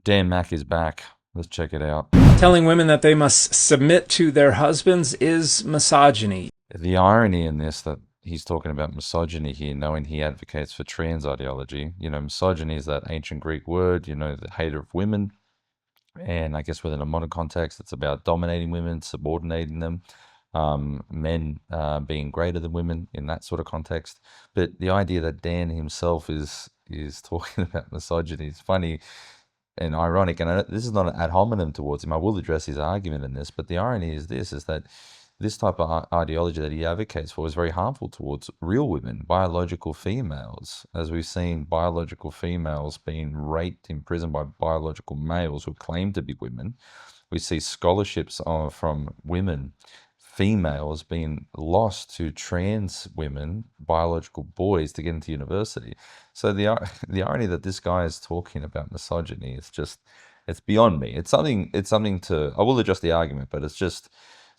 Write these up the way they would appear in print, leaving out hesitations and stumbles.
Dan Mack is back. Let's check it out. Telling women that they must submit to their husbands is misogyny. The irony in this that he's talking about misogyny here, knowing he advocates for trans ideology. Misogyny is that ancient Greek word, the hater of women. And I guess within a modern context, it's about dominating women, subordinating them, men being greater than women in that sort of context. But the idea that Dan himself is talking about misogyny is funny and ironic, and this is not an ad hominem towards him. I will address his argument in this, but the irony is that this type of ideology that he advocates for is very harmful towards real women, biological females, as we've seen biological females being raped in prison by biological males who claim to be women. We see scholarships from women, females being lost to trans women, biological boys, to get into university. So the irony that this guy is talking about misogyny is just, it's beyond me. It's something to, I will address the argument, but it's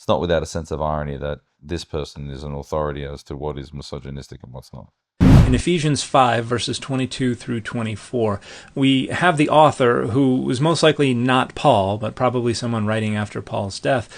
not without a sense of irony that this person is an authority as to what is misogynistic and what's not. In Ephesians 5, verses 22 through 24, we have the author, who was most likely not Paul, but probably someone writing after Paul's death,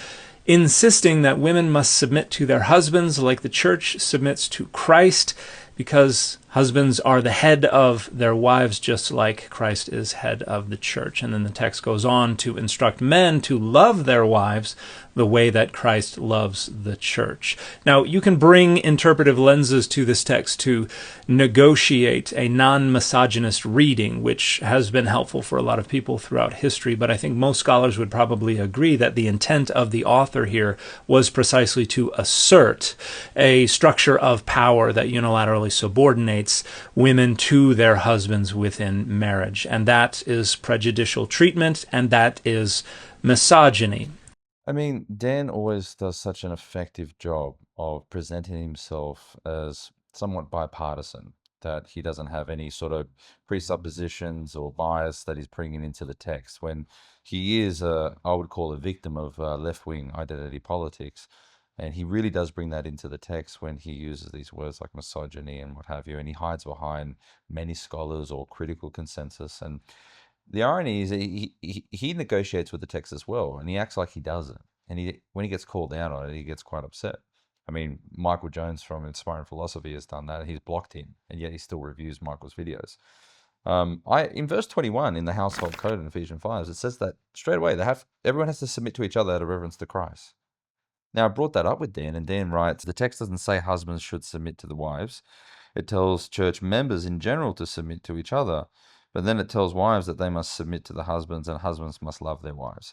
insisting that women must submit to their husbands like the church submits to Christ, because husbands are the head of their wives, just like Christ is head of the church. And then the text goes on to instruct men to love their wives the way that Christ loves the church. Now, you can bring interpretive lenses to this text to negotiate a non-misogynist reading, which has been helpful for a lot of people throughout history, but I think most scholars would probably agree that the intent of the author here was precisely to assert a structure of power that unilaterally subordinates women to their husbands within marriage. And that is prejudicial treatment, and that is misogyny. I mean, Dan always does such an effective job of presenting himself as somewhat bipartisan, that he doesn't have any sort of presuppositions or bias that he's bringing into the text, when he is, I would call, a victim of left-wing identity politics. And he really does bring that into the text when he uses these words like misogyny and what have you, and he hides behind many scholars or critical consensus. And the irony is he negotiates with the text as well, and he acts like he doesn't. And when he gets called out on it, he gets quite upset. I mean, Michael Jones from Inspiring Philosophy has done that. He's blocked him, and yet he still reviews Michael's videos. In verse 21 in the household code in Ephesians 5, it says that straight away everyone has to submit to each other out of reverence to Christ. Now, I brought that up with Dan, and Dan writes, the text doesn't say husbands should submit to the wives. It tells church members in general to submit to each other, but then it tells wives that they must submit to the husbands, and husbands must love their wives.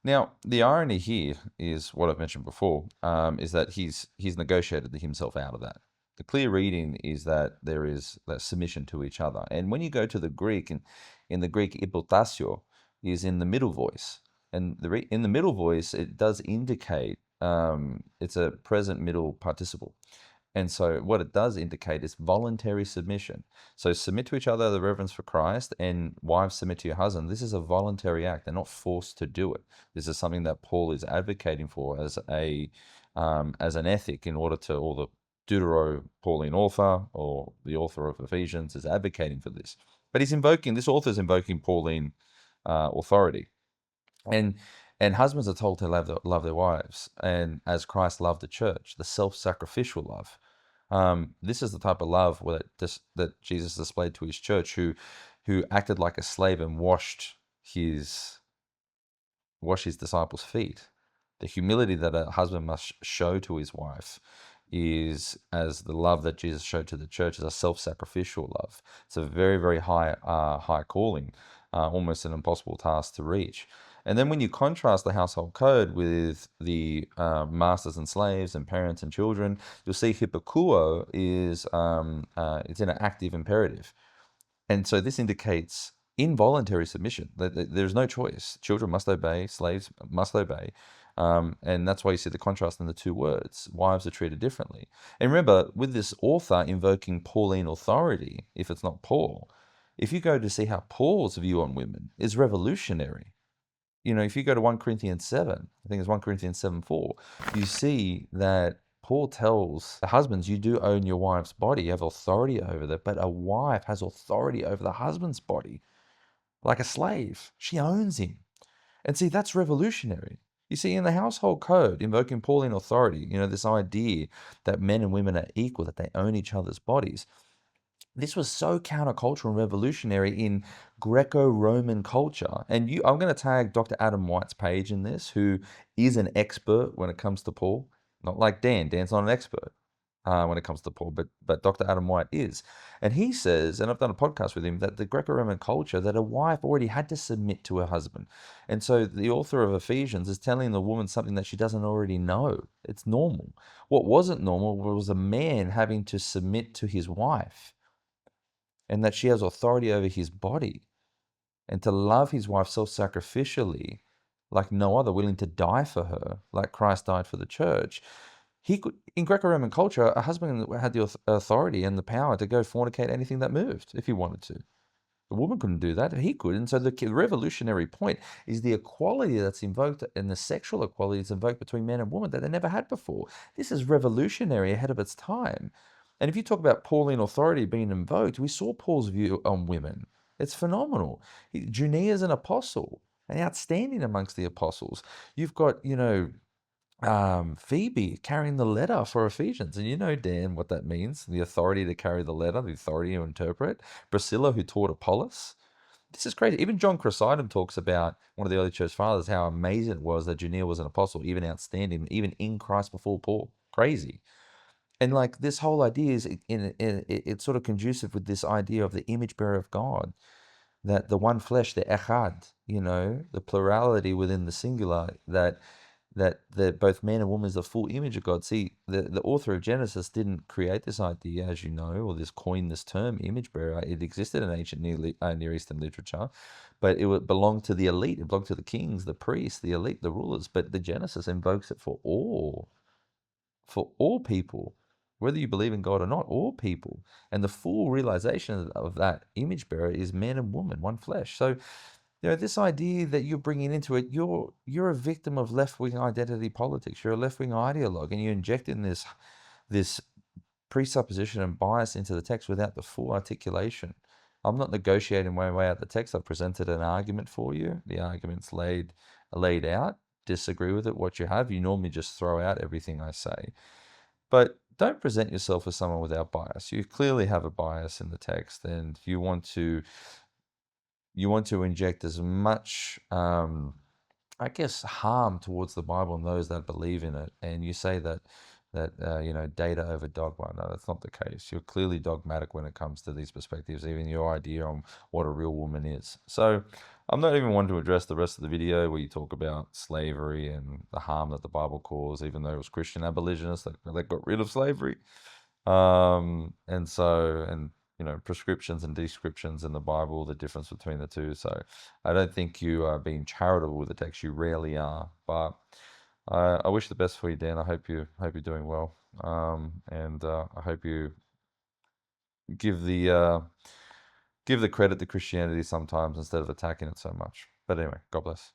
Now, the irony here is what I've mentioned before, is that he's negotiated himself out of that. The clear reading is that there is that submission to each other. And when you go to the Greek, in the Greek, hypotasio is in the middle voice. And in the middle voice, it does indicate it's a present middle participle. And so what it does indicate is voluntary submission. So submit to each other out of reverence for Christ, and wives submit to your husband. This is a voluntary act. They're not forced to do it. This is something that Paul is advocating for as an ethic in order to, or the Deutero-Pauline author or the author of Ephesians is advocating for this. But this author is invoking Pauline authority. And husbands are told to love their wives, and as Christ loved the church, the self-sacrificial love. This is the type of love that Jesus displayed to his church, who acted like a slave and washed his disciples' feet. The humility that a husband must show to his wife is as the love that Jesus showed to the church, is a self-sacrificial love. It's a very, very high calling, almost an impossible task to reach. And then when you contrast the household code with the masters and slaves and parents and children, you'll see hypokuo is it's in an active imperative. And so this indicates involuntary submission. There's no choice. Children must obey, slaves must obey. And that's why you see the contrast in the two words. Wives are treated differently. And remember, with this author invoking Pauline authority, if it's not Paul, if you go to see how Paul's view on women is revolutionary. If you go to 1 Corinthians 7, I think it's 1 Corinthians 7:4, you see that Paul tells the husbands, you do own your wife's body, you have authority over that, but a wife has authority over the husband's body. like a slave. She owns him. And see, that's revolutionary. You see, in the household code, invoking Pauline authority, this idea that men and women are equal, that they own each other's bodies, this was so countercultural and revolutionary in Greco-Roman culture. And I'm going to tag Dr. Adam White's page in this, who is an expert when it comes to Paul. Not like Dan. Dan's not an expert when it comes to Paul, but Dr. Adam White is. And he says, and I've done a podcast with him, that the Greco-Roman culture, that a wife already had to submit to her husband. And so the author of Ephesians is telling the woman something that she doesn't already know. It's normal. What wasn't normal was a man having to submit to his wife, and that she has authority over his body, and to love his wife self-sacrificially like no other, willing to die for her like Christ died for the church. He could, in Greco-Roman culture, a husband had the authority and the power to go fornicate anything that moved if he wanted to. The woman couldn't do that. He could. And so the revolutionary point is the equality that's invoked and the sexual equality that's invoked between man and woman that they never had before. This is revolutionary, ahead of its time. And if you talk about Pauline authority being invoked, we saw Paul's view on women. It's phenomenal. Junia is an apostle, and outstanding amongst the apostles. You've got, Phoebe carrying the letter for Ephesians. And Dan, what that means, the authority to carry the letter, the authority to interpret. Priscilla, who taught Apollos. This is crazy. Even John Chrysostom talks about, one of the early church fathers, how amazing it was that Junia was an apostle, even outstanding, even in Christ before Paul. Crazy. And like this whole idea is it's sort of conducive with this idea of the image bearer of God, that the one flesh, the echad, the plurality within the singular, that both man and woman is the full image of God. See, the author of Genesis didn't create this idea, as you know, or coin this term, image bearer. It existed in ancient Near Eastern literature, but it belonged to the elite. It belonged to the kings, the priests, the elite, the rulers. But the Genesis invokes it for all people, whether you believe in God or not, all people. And the full realization of that image bearer is man and woman, one flesh. So, this idea that you're bringing into it, you're a victim of left-wing identity politics. You're a left-wing ideologue, and you're injecting this presupposition and bias into the text without the full articulation. I'm not negotiating my way out the text. I've presented an argument for you. The argument's laid out. Disagree with it, what you have. You normally just throw out everything I say. But don't present yourself as someone without bias. You clearly have a bias in the text, and you want to inject as much, I guess, harm towards the Bible and those that believe in it. And you say that data over dogma. No, that's not the case. You're clearly dogmatic when it comes to these perspectives, even your idea on what a real woman is. So I'm not even one to address the rest of the video where you talk about slavery and the harm that the Bible caused, even though it was Christian abolitionists that got rid of slavery. And prescriptions and descriptions in the Bible, the difference between the two. So I don't think you are being charitable with the text. You rarely are. But I wish the best for you, Dan. I hope you're doing well. And I hope you give the credit to Christianity sometimes instead of attacking it so much. But anyway, God bless.